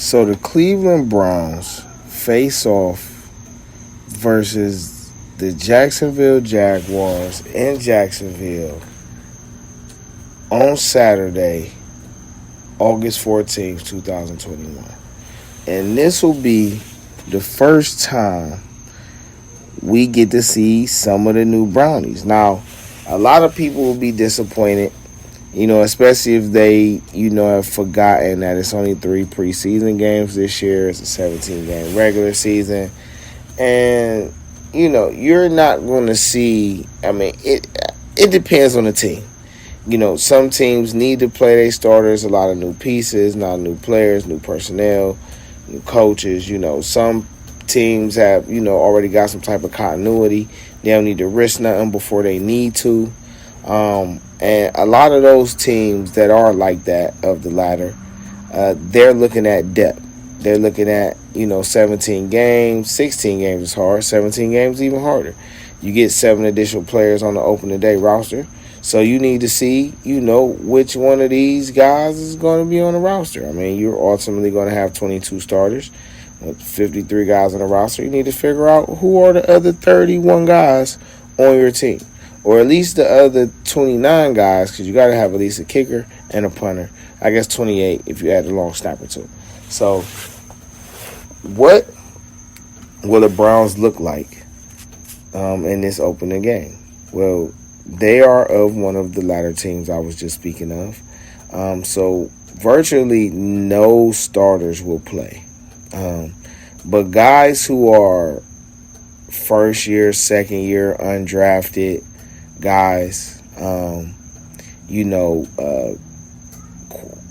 So the Cleveland Browns face off versus the Jacksonville Jaguars in Jacksonville on Saturday, August 14th, 2021. And this will be the first time we get to see some of the new Brownies. Now, a lot of people will be disappointed, especially if they, have forgotten that it's only 3 preseason games this year. It's a 17-game regular season. And, you're not going to see, it depends on the team. Some teams need to play their starters, a lot of new pieces, not new players, new personnel, new coaches. Some teams have, already got some type of continuity. They don't need to risk nothing before they need to. And a lot of those teams that are like that, of the latter, they're looking at depth. They're looking at, 17 games. 16 games is hard. 17 games even harder. You get 7 additional players on the opening day roster. So you need to see, which one of these guys is going to be on the roster. You're ultimately going to have 22 starters with 53 guys on the roster. You need to figure out who are the other 31 guys on your team. Or at least the other 29 guys, because you got to have at least a kicker and a punter. I guess 28 if you add the long snapper too. So what will the Browns look like in this opening game? Well, they are of one of the latter teams I was just speaking of. So virtually no starters will play. But guys who are first year, second year, undrafted guys,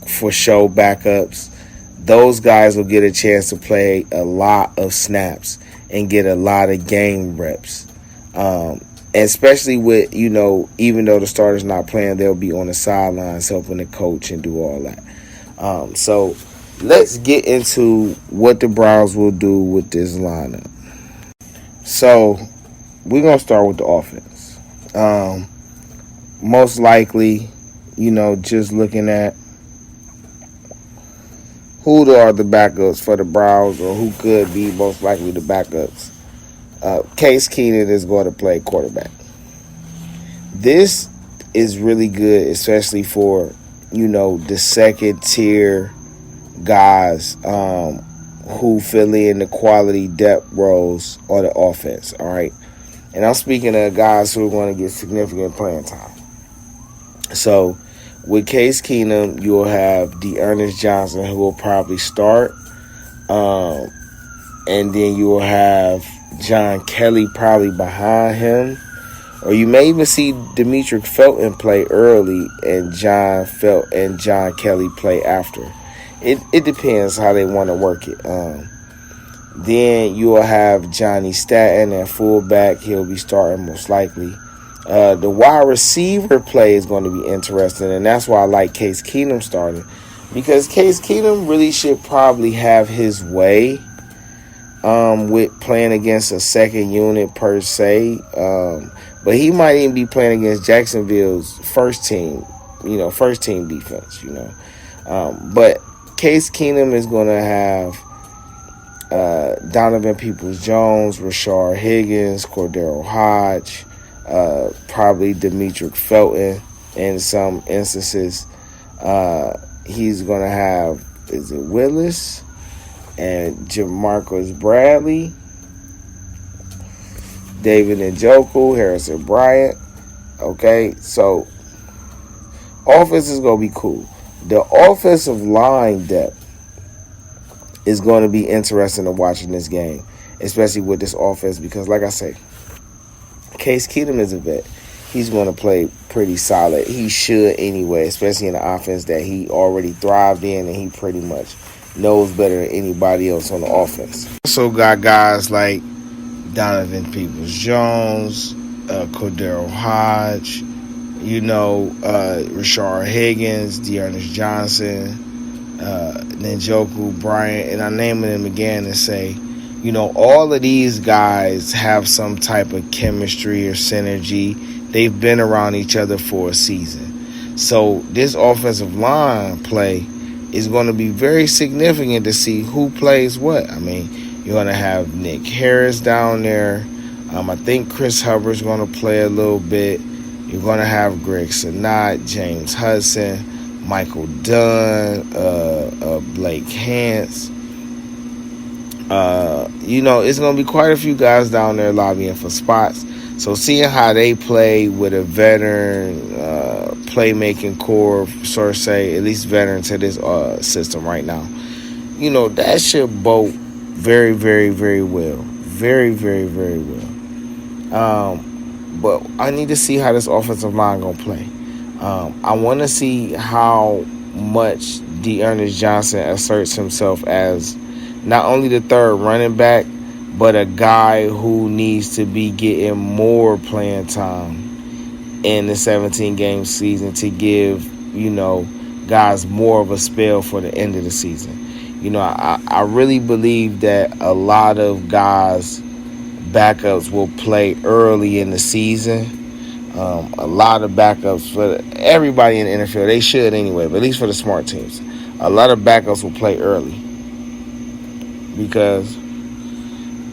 for show backups, those guys will get a chance to play a lot of snaps and get a lot of game reps. Especially with, even though the starter's not playing, they'll be on the sidelines helping the coach and do all that. So let's get into what the Browns will do with this lineup. So we're going to start with the offense. Most likely, just looking at who are the backups for the Browns, or who could be most likely the backups. Case Keenum is going to play quarterback. This is really good, especially for, the second tier guys who fill in the quality depth roles on the offense, all right? And I'm speaking of guys who are going to get significant playing time. So with Case Keenum, you'll have DeErnest Johnson, who will probably start. And then you will have John Kelly probably behind him. Or you may even see DeeTrynt Felton play early and John Kelly play after. It depends how they want to work it. Then you will have Johnny Stanton at fullback. He'll be starting most likely. The wide receiver play is going to be interesting, and that's why I like Case Keenum starting, because Case Keenum really should probably have his way with playing against a second unit per se. But he might even be playing against Jacksonville's first team defense, But Case Keenum is going to have Donovan Peoples-Jones, Rashard Higgins, Cordero Hodge, probably DeeTrynt Felton in some instances. He's going to have, Willis and Jamarcus Bradley, David Njoku, Harrison Bryant. Okay, so offense is going to be cool. The offensive line depth is going to be interesting to watch in this game, especially with this offense, because like I say, Case Keenum is a vet. He's going to play pretty solid. He should anyway, especially in the offense that he already thrived in and he pretty much knows better than anybody else on the offense. Also got guys like Donovan Peoples-Jones, Cordero Hodge, Rashard Higgins, DeErnest Johnson, Njoku, Bryant, and I'm naming them again and say, all of these guys have some type of chemistry or synergy. They've been around each other for a season. So this offensive line play it's going to be very significant to see who plays what. I mean, you're going to have Nick Harris down there. I think Chris Hubbard's going to play a little bit. You're going to have Greg Sinat, James Hudson, Michael Dunn, Blake Hance. It's going to be quite a few guys down there lobbying for spots. So seeing how they play with a veteran playmaking core, sort of say, at least veteran to this system right now, that should bode very, very, very well. Very, very, very well. But I need to see how this offensive line going to play. I want to see how much DeErnest Johnson asserts himself as not only the third running back, but a guy who needs to be getting more playing time in the 17-game season to give, guys more of a spell for the end of the season. I really believe that a lot of guys' backups will play early in the season. A lot of backups for everybody in the NFL, they should anyway, but at least for the smart teams. A lot of backups will play early because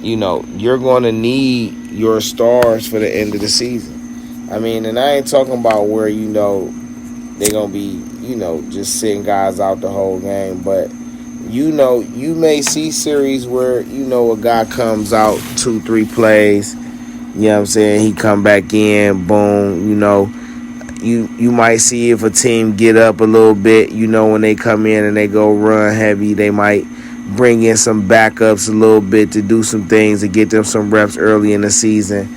you're going to need your stars for the end of the season. I mean, and I ain't talking about where, they're going to be, just sitting guys out the whole game. But, you may see series where, a guy comes out 2-3 plays. You know what I'm saying? He come back in, boom, You might see if a team get up a little bit, when they come in and they go run heavy, they might bring in some backups a little bit to do some things to get them some reps early in the season.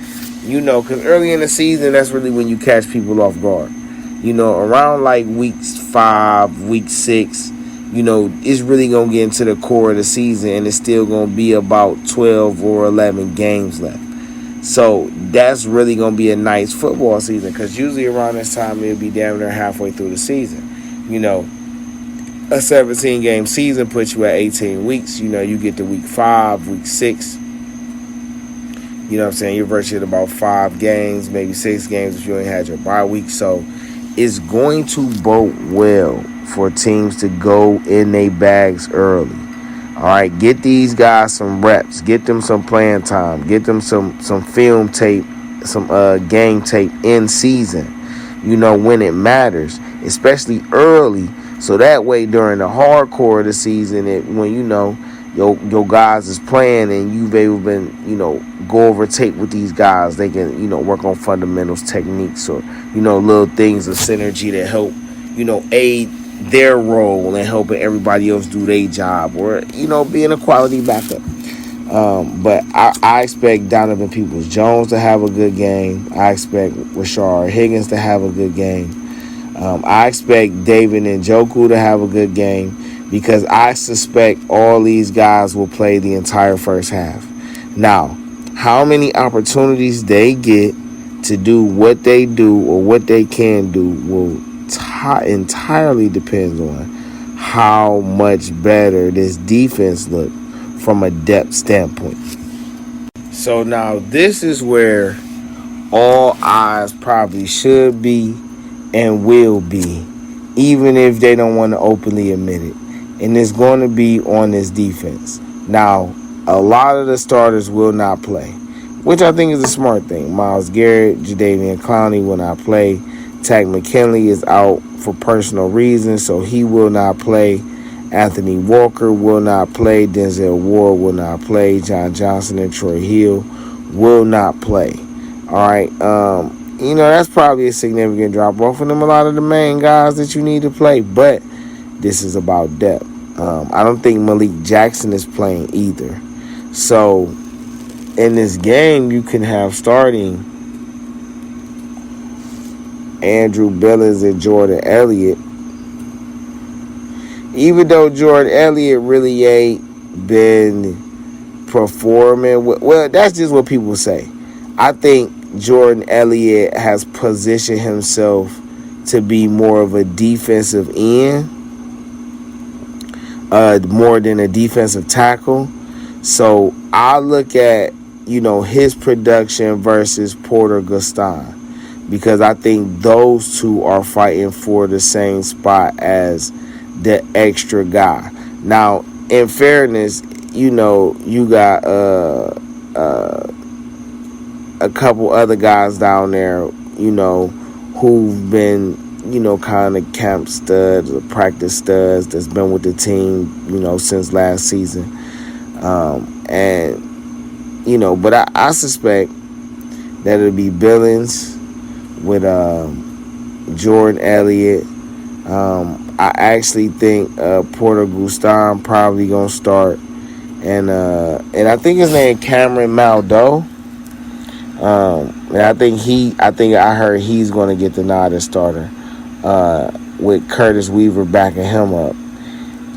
Because early in the season, that's really when you catch people off guard. Around like week 5, week 6, it's really going to get into the core of the season, and it's still going to be about 12 or 11 games left. So that's really going to be a nice football season because usually around this time, it'll be damn near halfway through the season. A 17-game season puts you at 18 weeks. You get to week 5, week 6. You know what I'm saying? You're virtually at about 5 games, maybe 6 games if you ain't had your bye week. So it's going to bode well for teams to go in their bags early. All right, get these guys some reps. Get them some playing time. Get them some film tape, some game tape in season, when it matters, especially early. So that way, during the hardcore of the season, when your guys is playing and you've been go over tape with these guys, they can work on fundamentals, techniques, or little things of synergy that help aid their role and helping everybody else do their job, or being a quality backup. But I expect Donovan Peoples-Jones to have a good game. I expect Rashard Higgins to have a good game. I expect David Njoku to have a good game because I suspect all these guys will play the entire first half. Now, how many opportunities they get to do what they do or what they can do will entirely depends on how much better this defense look from a depth standpoint. So now this is where all eyes probably should be and will be, even if they don't want to openly admit it. And it's going to be on this defense. Now, a lot of the starters will not play, which I think is a smart thing. Myles Garrett, Jadeveon Clowney will not play. Takk McKinley is out for personal reasons, so he will not play. Anthony Walker will not play. Denzel Ward will not play. John Johnson and Troy Hill will not play. All right. That's probably a significant drop-off from them, a lot of the main guys that you need to play, but this is about depth. I don't think Malik Jackson is playing either. So, in this game, you can have starting Andrew Billings and Jordan Elliott. Even though Jordan Elliott really ain't been performing, well, that's just what people say. I think Jordan Elliott has positioned himself to be more of a defensive end, more than a defensive tackle. So I look at, his production versus Porter Gaston, because I think those two are fighting for the same spot as the extra guy. Now, in fairness, you got a couple other guys down there, who've been, kind of camp studs or practice studs that's been with the team, since last season. But I suspect that it'll be Billings with Jordan Elliott. I actually think Porter Gustin probably gonna start, and I think his name Cameron Maldo. And I think I heard he's gonna get the nod as starter, with Curtis Weaver backing him up,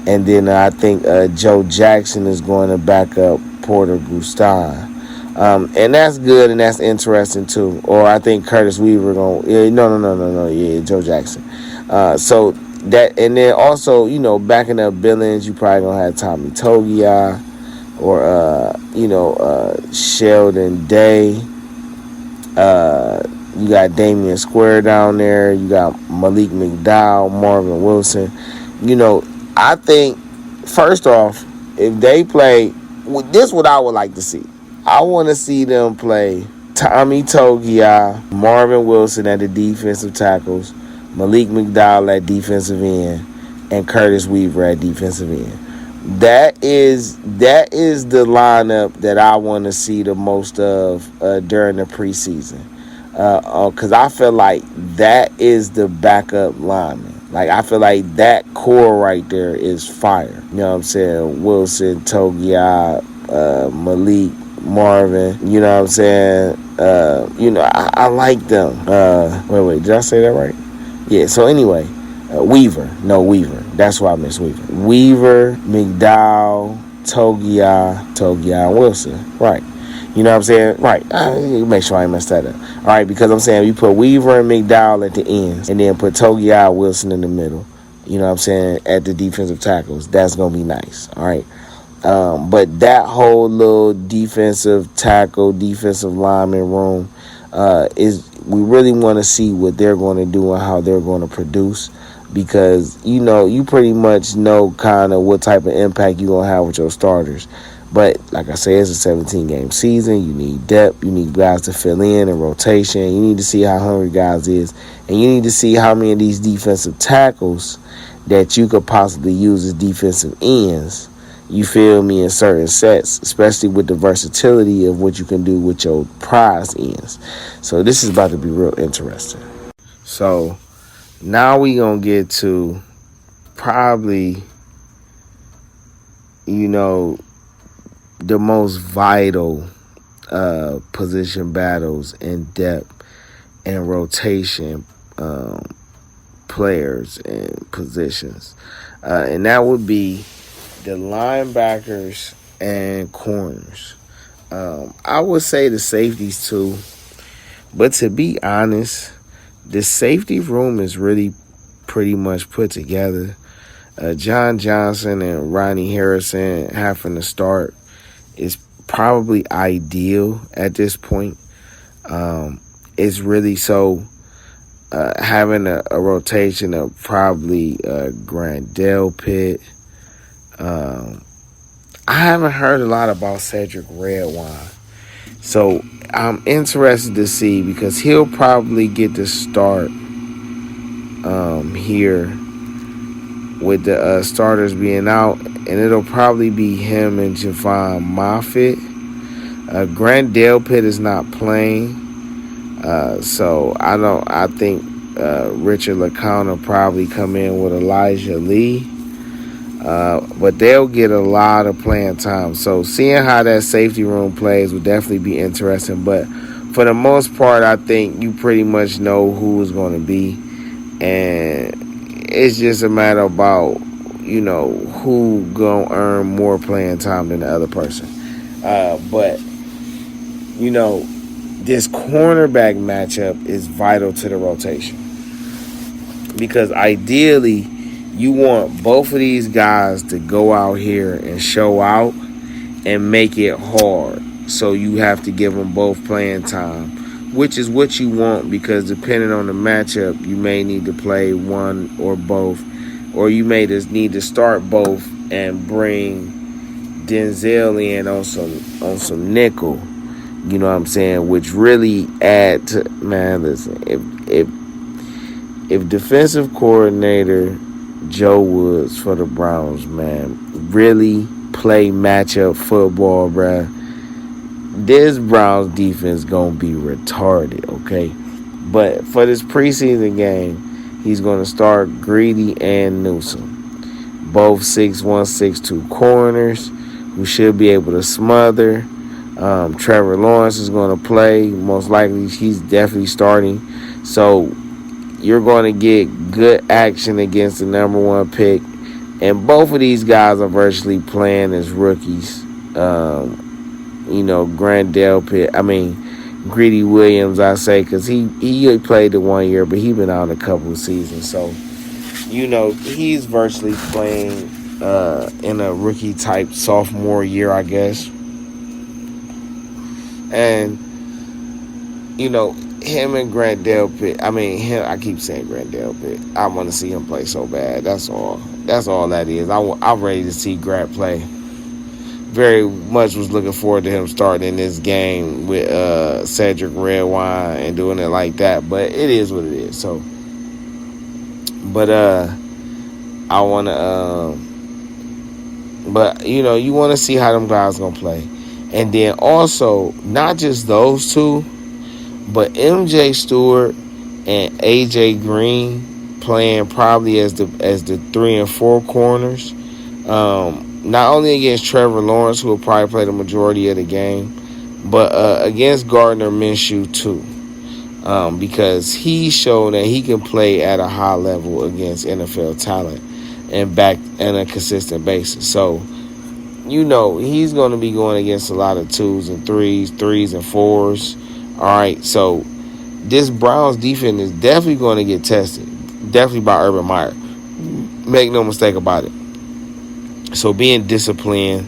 and then I think Joe Jackson is going to back up Porter Gustin. And that's good and that's interesting too. Or I think Curtis Weaver Joe Jackson. So that, and then also, backing up Billings, you probably gonna have Tommy Togiai or Sheldon Day. You got Damian Square down there. You got Malik McDowell, Marvin Wilson. I think, first off, if they play, this is what I would like to see. I want to see them play Tommy Togiai, Marvin Wilson at the defensive tackles, Malik McDowell at defensive end, and Curtis Weaver at defensive end. That is the lineup that I want to see the most of during the preseason. Because I feel like that is the backup lineman. Like, I feel like that core right there is fire. You know what I'm saying? Wilson, Togiai, Malik, Marvin. You know what I'm saying? I like them. Wait, did I say that right? Yeah, so anyway, Weaver. That's why I miss Weaver. Weaver, McDowell, Togiai, and Wilson. Right. You know what I'm saying? Right. Make sure I ain't messed that up. All right, because I'm saying you put Weaver and McDowell at the ends and then put Togiai, Wilson in the middle. You know what I'm saying? At the defensive tackles. That's going to be nice. All right. But that whole little defensive tackle, defensive lineman room we really want to see what they're going to do and how they're going to produce, because, you pretty much know kind of what type of impact you're going to have with your starters. But like I say, it's a 17-game season. You need depth. You need guys to fill in and rotation. You need to see how hungry guys is. And you need to see how many of these defensive tackles that you could possibly use as defensive ends, you feel me, in certain sets, especially with the versatility of what you can do with your prize ends. So this is about to be real interesting. So now we going to get to probably, the most vital position battles in depth and rotation players and positions. And that would be the linebackers and corners. I would say the safeties too. But to be honest, the safety room is really pretty much put together. John Johnson and Ronnie Harrison having to start is probably ideal at this point. It's really so having a rotation of probably Grandel Pitt. I haven't heard a lot about Cedric Redwine. So I'm interested to see, because he'll probably get to start here with the starters being out, and it'll probably be him and Javon Moffitt. Grandel Pitt is not playing, so I think Richard LeCounte will probably come in with Elijah Lee, but they'll get a lot of playing time. So seeing how that safety room plays will definitely be interesting. But for the most part, I think you pretty much know who is going to be, and it's just a matter about, who gonna earn more playing time than the other person. But this cornerback matchup is vital to the rotation, because ideally you want both of these guys to go out here and show out and make it hard. So you have to give them both playing time, which is what you want, because depending on the matchup, you may need to play one or both or you may just need to start both and bring Denzel in on some nickel. You know what I'm saying? Which really add to, man. Listen, if defensive coordinator Joe Woods for the Browns, man, really play matchup football, bruh, this Browns defense gonna be retarded, okay? But for this preseason game, he's gonna start Greedy and Newsome, both 6'1", 6'2" corners who should be able to smother. Trevor Lawrence is gonna play. Most likely, he's definitely starting. So you're going to get good action against the number one pick. And both of these guys are virtually playing as rookies. Greedy Williams, I say, because he played the 1 year, but he's been out a couple of seasons. So, he's virtually playing in a rookie-type sophomore year, I guess. And, him and Grandel Pitt. I keep saying Grandel Pitt. I want to see him play so bad. That's all that is. I'm ready to see Grant play. Very much was looking forward to him starting in this game with Cedric Redwine and doing it like that. But it is what it is. So, but I want to. You want to see how them guys gonna play, and then also not just those two. But MJ Stewart and AJ Green playing probably as the 3 and 4 corners. Not only against Trevor Lawrence, who will probably play the majority of the game, but against Gardner Minshew too. Because he showed that he can play at a high level against NFL talent and back on a consistent basis. So, he's going to be going against a lot of 2s and 3s and 4s. All right, so this Browns defense is definitely going to get tested, definitely by Urban Meyer. Make no mistake about it. So being disciplined,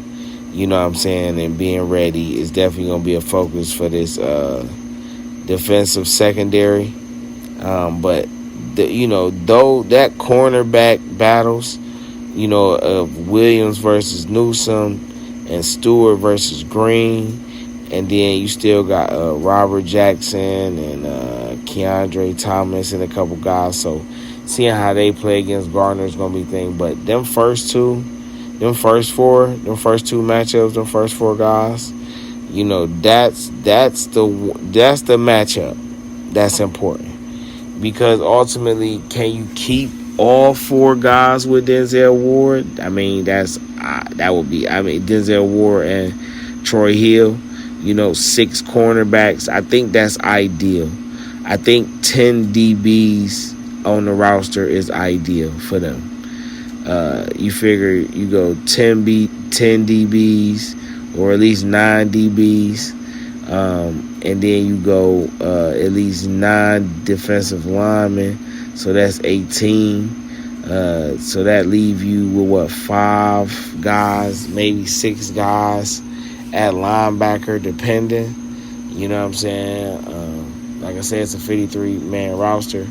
and being ready is definitely going to be a focus for this defensive secondary. But though that cornerback battles, of Williams versus Newsome and Stewart versus Green. And then you still got Robert Jackson and Keandre Thomas and a couple guys. So seeing how they play against Gardner is going to be a thing. But them first two matchups, them first 4 guys, that's the matchup that's important. Because ultimately, can you keep all 4 guys with Denzel Ward? That would be Denzel Ward and Troy Hill. 6 cornerbacks. I think that's ideal. I think 10 DBs on the roster is ideal for them. You figure you go 10 DBs or at least 9 DBs, and then you go at least 9 defensive linemen. So that's 18. So that leave you with 5 guys, maybe 6 guys at linebacker, depending. You know what I'm saying? Like I said, it's a 53-man roster.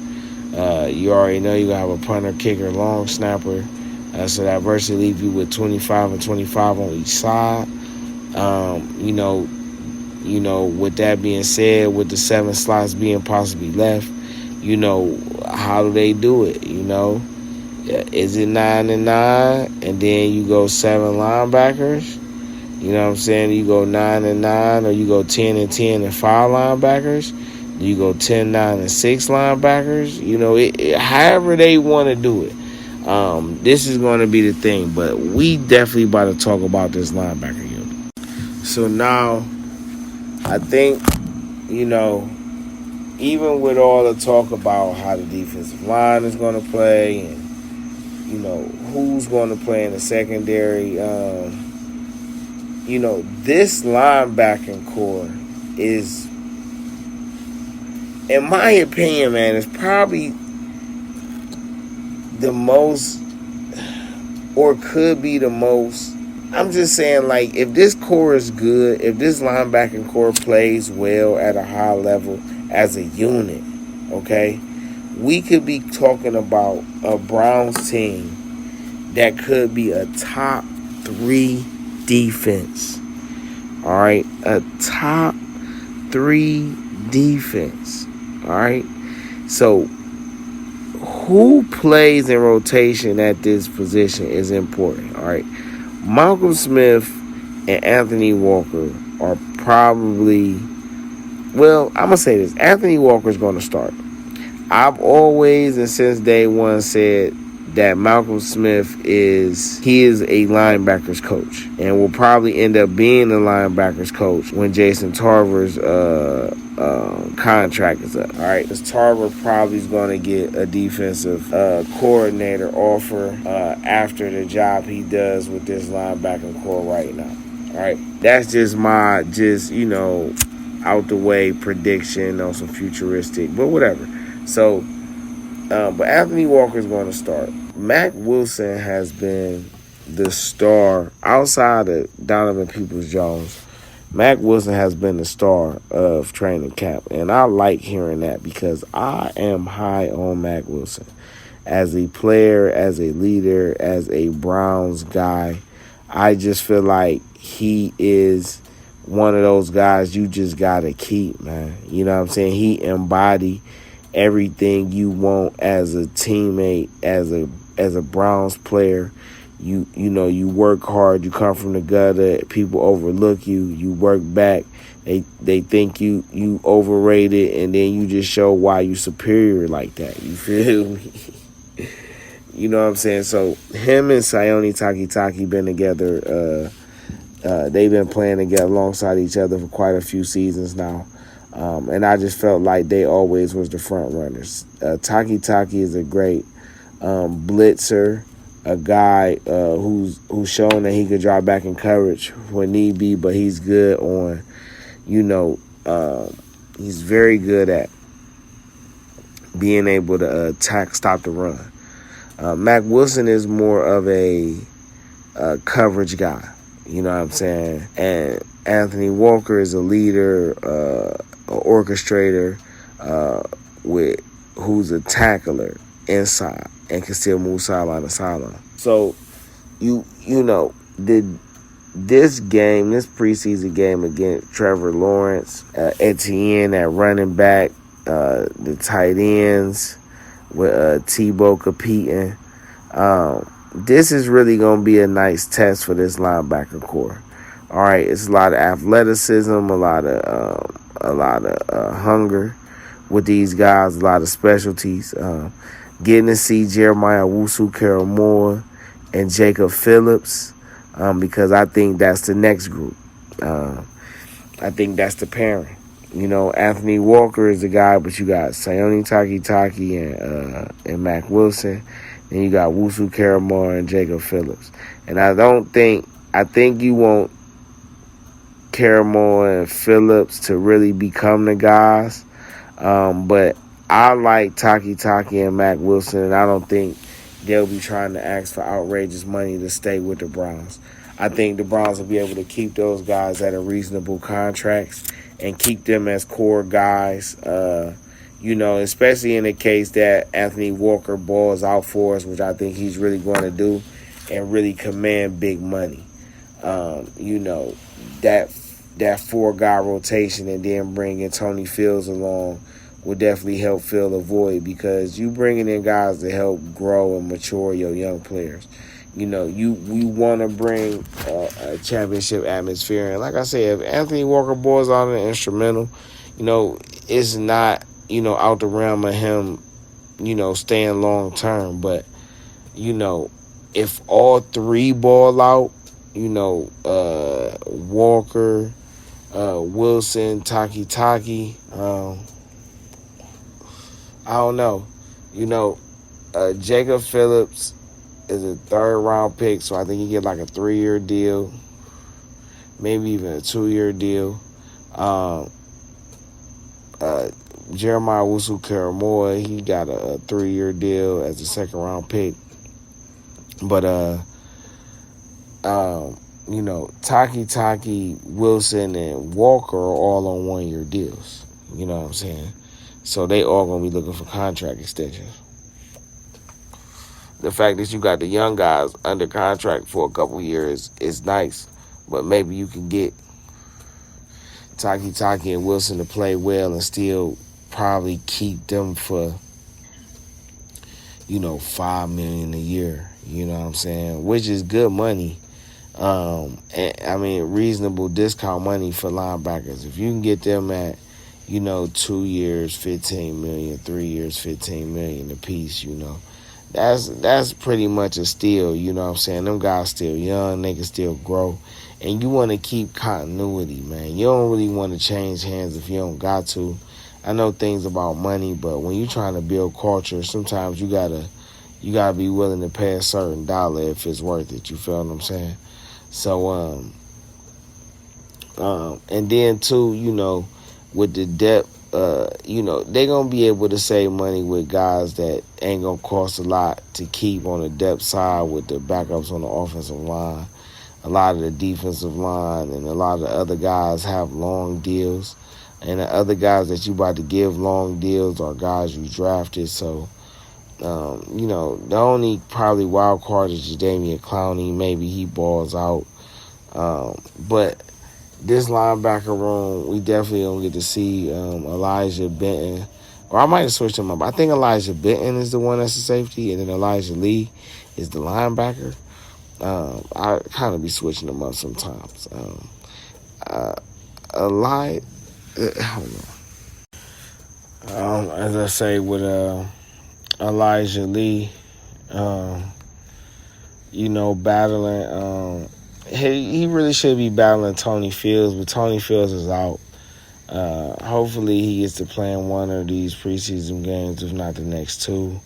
You already know you're going to have a punter, kicker, long snapper. So that virtually leave you with 25 and 25 on each side. With that being said, with the 7 slots being possibly left, how do they do it? Is it 9 and 9, and then you go 7 linebackers? You know what I'm saying? You go 9 and 9, or you go 10 and 10 and 5 linebackers. You go 10, 9 and 6 linebackers. However they want to do it. This is going to be the thing, but we definitely about to talk about this linebacker unit. So now, I think, even with all the talk about how the defensive line is going to play and, who's going to play in the secondary, this linebacking core is, in my opinion, man, is probably the most, or could be the most. I'm just saying, like, if this core is good, if this linebacking core plays well at a high level as a unit, okay, we could be talking about a Browns team that could be a top 3 defense. All right, a top 3 defense. All right, so who plays in rotation at this position is important. All right, Malcolm Smith and Anthony Walker are probably, well, I'm gonna say this: Anthony Walker is going to start. I've always and since day one said that Malcolm Smith is a linebackers coach and will probably end up being the linebackers coach when Jason Tarver's contract is up. All right, because Tarver probably is going to get a defensive coordinator offer after the job he does with this linebacking core right now. All right, that's just my out the way prediction on some futuristic, but whatever. So, but Anthony Walker is going to start. Mack Wilson has been the star outside of Donovan Peoples-Jones. Mack Wilson has been the star of training camp, and I like hearing that because I am high on Mack Wilson as a player, as a leader, as a Browns guy. I just feel like he is one of those guys you just gotta keep, man. You know what I'm saying? He embodied everything you want as a teammate, as a Browns player. You work hard, you come from the gutter, people overlook you, you work back, they think you overrated, and then you just show why you superior like that. You feel me? You know what I'm saying? So him and Sione Takitaki been together, they've been playing together alongside each other for quite a few seasons now. And I just felt like they always was the front runners. Takitaki is a great blitzer, a guy who's shown that he could drop back in coverage when need be, but he's good on, he's very good at being able to stop the run. Mack Wilson is more of a coverage guy, you know what I'm saying? And Anthony Walker is a leader, an orchestrator, who's a tackler inside and can still move sideline to sideline. So, this preseason game against Trevor Lawrence, Etienne at running back, the tight ends with Tebow competing, this is really going to be a nice test for this linebacker core. All right, it's a lot of athleticism, a lot of hunger with these guys, a lot of specialties. Getting to see Jeremiah Owusu-Koramoah and Jacob Phillips, because I think that's the next group. I think that's the pairing. Anthony Walker is the guy, but you got Sione Takitaki and Mack Wilson. Then you got Owusu-Koramoah and Jacob Phillips. And I think you want Koramoah and Phillips to really become the guys. But I like Takitaki and Mack Wilson, and I don't think they'll be trying to ask for outrageous money to stay with the Browns. I think the Browns will be able to keep those guys at a reasonable contracts and keep them as core guys, especially in the case that Anthony Walker balls out for us, which I think he's really going to do, and really command big money. That 4-guy rotation and then bringing Tony Fields along will definitely help fill a void, because you bringing in guys to help grow and mature your young players. We want to bring a championship atmosphere. And like I said, if Anthony Walker balls out an instrumental, it's not, out the realm of him, staying long term. But, if all 3 ball out, Walker, Wilson, Takitaki, I don't know. Jacob Phillips is a 3rd-round pick, so I think he get like a 3-year deal, maybe even a 2-year deal. Jeremiah Owusu-Koramoah, he got a 3-year deal as a 2nd-round pick. But Takitaki, Wilson, and Walker are all on 1-year deals. You know what I'm saying? So they all gonna be looking for contract extensions. the fact that you got the young guys under contract for a couple years is nice. But maybe you can get Taki and Wilson to play well and still probably keep them for, $5 million a year. You know what I'm saying? Which is good money. Reasonable discount money for linebackers. If you can get them at, 2 years, $15 million, 3 years, $15 million a piece, that's pretty much a steal. You know what I'm saying? Them guys still young, they can still grow. And you want to keep continuity, man. You don't really want to change hands if you don't got to. I know things about money, but when you're trying to build culture, sometimes you gotta be willing to pay a certain dollar if it's worth it. You feel what I'm saying? So, and then too, with the depth, they're gonna be able to save money with guys that ain't gonna cost a lot to keep on the depth side with the backups on the offensive line. A lot of the defensive line and a lot of the other guys have long deals. And the other guys that you about to give long deals are guys you drafted. So, the only probably wild card is Jadeveon Clowney. Maybe he balls out. But this linebacker room, we definitely don't get to see Elijah Benton. Or I might have switched him up. I think Elijah Benton is the one that's the safety, and then Elijah Lee is the linebacker. I kind of be switching them up sometimes. I don't know. As I say with Elijah Lee, battling. He really should be battling Tony Fields, but Tony Fields is out. Hopefully he gets to play in one of these preseason games, if not the next two.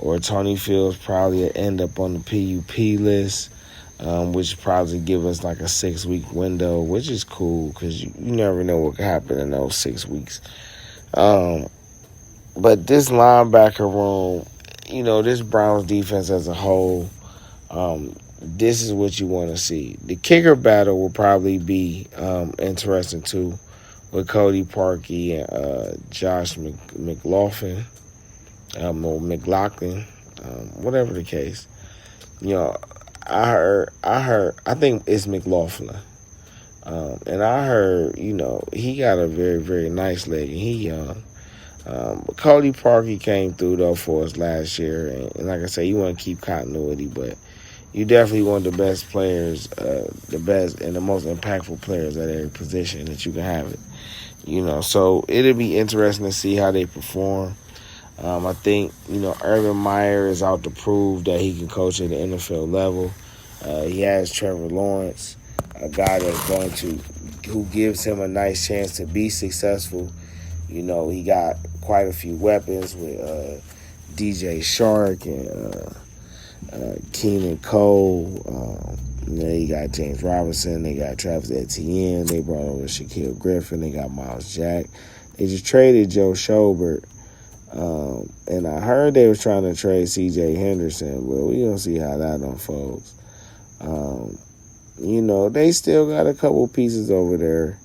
Or Tony Fields probably end up on the PUP list, which probably give us like a 6-week window, which is cool because you never know what could happen in those 6 weeks. But this linebacker room, this Browns defense as a whole, this is what you want to see. The kicker battle will probably be interesting too, with Cody Parkey and Josh McLaughlin, or McLaughlin, whatever the case. I think it's McLaughlin. And I heard, he got a very, very nice leg, and he young. But Cody Parkey came through, though, for us last year. And like I said, you want to keep continuity, but you definitely want the best players, the best and the most impactful players at every position that you can have it. So it'll be interesting to see how they perform. I think, Urban Meyer is out to prove that he can coach at the NFL level. He has Trevor Lawrence, a guy who gives him a nice chance to be successful. He got quite a few weapons with DJ Shark and Keenan Cole. They got James Robinson. They got Travis Etienne. They brought over Shaquille Griffin. They got Miles Jack. They just traded Joe Schobert. And I heard they was trying to trade C.J. Henderson, but we gonna see how that unfolds. They still got a couple pieces over there.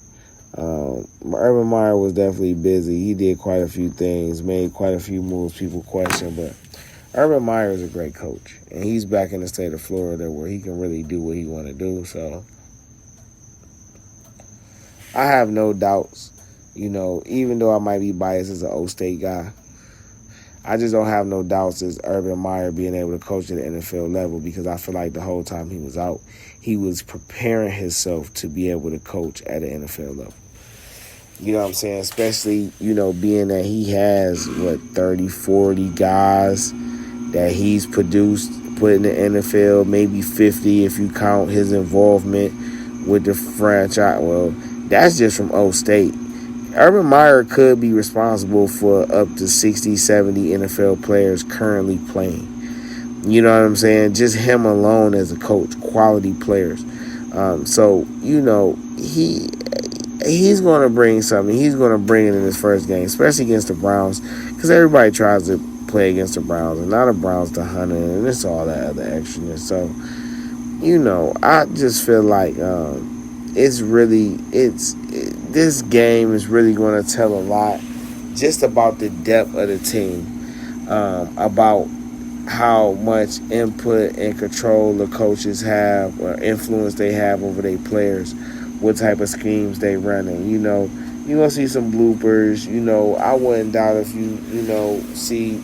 Urban Meyer was definitely busy. He did quite a few things, made quite a few moves people question, but Urban Meyer is a great coach, and he's back in the state of Florida where he can really do what he want to do. So I have no doubts, even though I might be biased as an O-State guy, I just don't have no doubts as Urban Meyer being able to coach at the NFL level, because I feel like the whole time he was out, he was preparing himself to be able to coach at the NFL level. You know what I'm saying? Especially, being that he has, 30, 40 guys that he's produced, put in the NFL, maybe 50 if you count his involvement with the franchise. Well, that's just from O-State. Urban Meyer could be responsible for up to 60, 70 NFL players currently playing. You know what I'm saying? Just him alone as a coach, quality players. So, he's going to bring something. He's going to bring it in his first game, especially against the Browns, because everybody tries to play against the Browns, and now the Browns to Hunter, and it's all that other extraness. So, I just feel like this game is really going to tell a lot just about the depth of the team, about how much input and control the coaches have or influence they have over their players, what type of schemes they running. You're going to see some bloopers. I wouldn't doubt if you see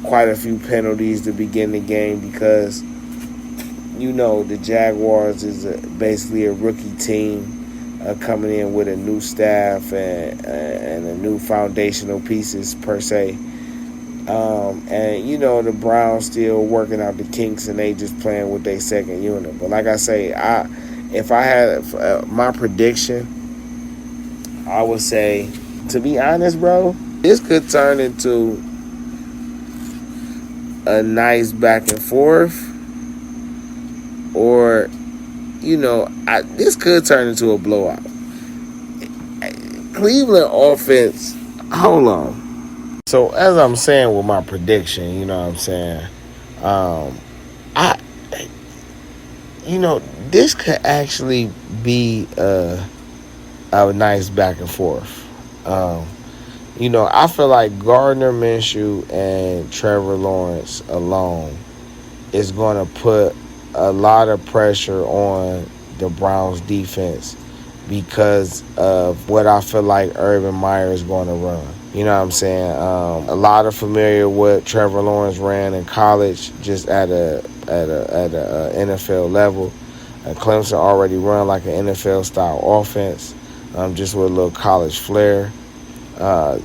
quite a few penalties to begin the game because, the Jaguars is basically a rookie team coming in with a new staff and a new foundational pieces per se. And the Browns still working out the kinks and they just playing with their second unit. But like I say, if I had my prediction, I would say, to be honest, bro, this could turn into a nice back and forth, or this could turn into a blowout. Cleveland offense, hold on. So as I'm saying with my prediction, you know what I'm saying, this could actually be a nice back and forth. I feel like Gardner Minshew and Trevor Lawrence alone is going to put a lot of pressure on the Browns defense because of what I feel like Urban Meyer is going to run. You know what I'm saying? A lot of familiar what Trevor Lawrence ran in college, just at a NFL level. Clemson already run like an NFL style offense, just with a little college flair.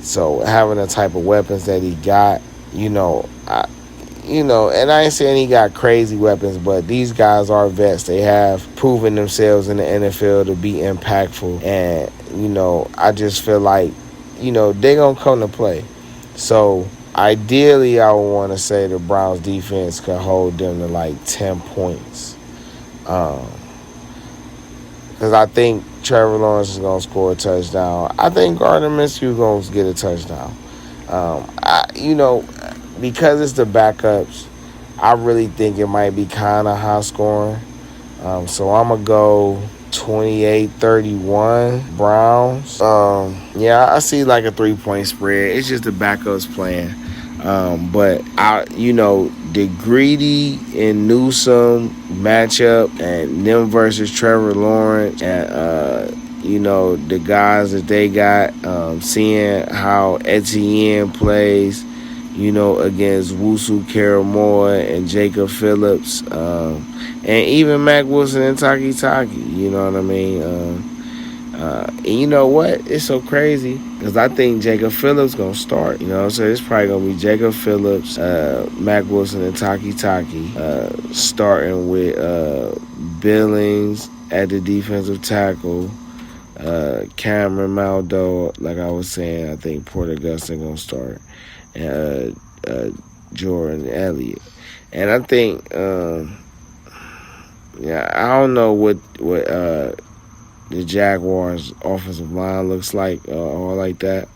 So having the type of weapons that he got, and I ain't saying he got crazy weapons, but these guys are vets. They have proven themselves in the NFL to be impactful. And, I just feel like, they're going to come to play. So, ideally, I would want to say the Browns defense could hold them to like 10 points. Because I think Trevor Lawrence is going to score a touchdown. I think Gardner Minshew is going to get a touchdown. Because it's the backups, I really think it might be kind of high scoring. So I'm going to go 28-31 Browns. I see like a 3-point spread. It's just the backups playing. But the Greedy and Newsome matchup and them versus Trevor Lawrence and the guys that they got, seeing how Etienne plays, against Wusu Karamoa and Jacob Phillips, and even Mac Wilson and Taki, you know what I mean? And you know what? It's so crazy because I think Jacob Phillips going to start, so it's probably going to be Jacob Phillips, Mac Wilson, and Taki, starting with Billings at the defensive tackle, Cameron Maldo, like I was saying, I think Porter Gustin going to start, and Jordan Elliott. And I think, I don't know what the Jaguars' offensive line looks like or like that.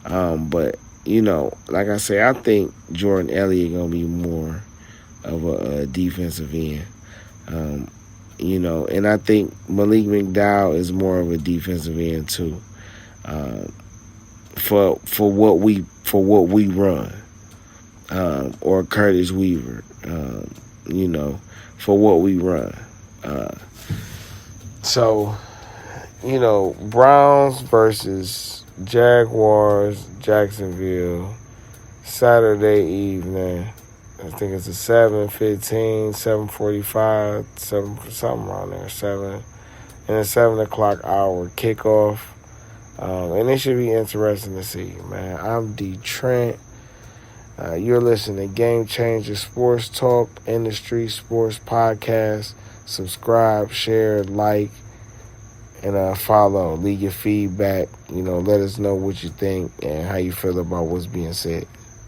But, like I say, I think Jordan Elliott going to be more of a defensive end. And I think Malik McDowell is more of a defensive end too. For what we run, or Curtis Weaver, for what we run. So, Browns versus Jaguars, Jacksonville, Saturday evening. I think it's a 7:15, 7:45, something around there, 7, and a 7 o'clock hour kickoff. And it should be interesting to see, man. I'm DeeTrynt. You're listening to Game Changer Sports Talk, Industry Sports Podcast. Subscribe, share, like, and follow. Leave your feedback. Let us know what you think and how you feel about what's being said.